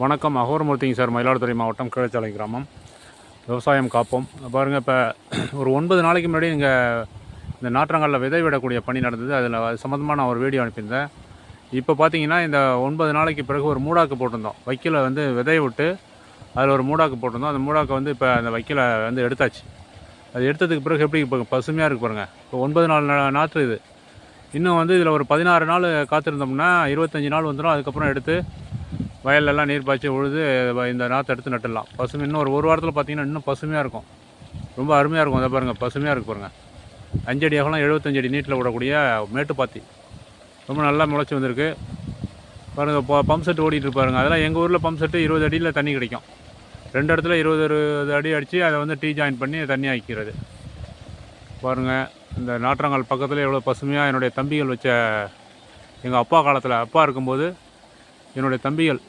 வணக்கம். அகோரமூர்த்திங்க சார், மயிலாடுதுறை மாவட்டம் கீழச்சாலை கிராமம். விவசாயம் காப்போம். பாருங்கள், இப்போ ஒரு 9 நாளைக்கு முன்னாடி இங்கே இந்த நாற்றங்காலில் விதை விடக்கூடிய பணி நடந்தது. அதில் அது சம்மந்தமாக நான் ஒரு வீடியோ அனுப்பியிருந்தேன். இப்போ பார்த்தீங்கன்னா, இந்த 9 நாளைக்கு பிறகு ஒரு மூடாக்கு போட்டிருந்தோம். வைக்கலை வந்து விதையை விட்டு அதில் ஒரு மூடாக்கு போட்டிருந்தோம். அந்த மூடாக்கு வந்து இப்போ அந்த வைக்கலை வந்து எடுத்தாச்சு. அது எடுத்ததுக்கு பிறகு எப்படி இப்போ பசுமையாக இருக்குது பாருங்கள். இப்போ 9 நாள் நாற்று இது. இன்னும் வந்து இதில் ஒரு 16 நாள் காத்திருந்தோம்னா 25 நாள் வந்துடும். அதுக்கப்புறம் எடுத்து வயலெல்லாம் நீர் பாய்ச்சி உழுது இந்த நாற்று எடுத்து நட்டுடலாம். பசுமை இன்னும் ஒரு வாரத்தில் பார்த்திங்கன்னா இன்னும் பசுமையாக இருக்கும். ரொம்ப அருமையாக இருக்கும். அதை பாருங்கள், பசுமையாக இருக்குது பாருங்கள். 5 அடி அகலம் 75 அடி நீட்டில் விடக்கூடிய மேட்டுப்பாத்தி ரொம்ப நல்லா முளைச்சி வந்திருக்கு பாருங்கள். பம்ப் செட் ஓடிட்டு பாருங்கள். அதெல்லாம் எங்கள் ஊரில் பம்ப் செட்டு 20 அடியில் தண்ணி கிடைக்கும். 2 இடத்துல 20 அடி அடித்து அதை வந்து டீ ஜாயின் பண்ணி தண்ணி ஆக்கிக்கிறது பாருங்கள். இந்த நாற்றங்கால் பக்கத்தில் எவ்வளோ பசுமையாக என்னுடைய தம்பிகள் வச்ச எங்கள் அப்பா காலத்தில் அப்பா இருக்கும்போது என்னுடைய தம்பிகள்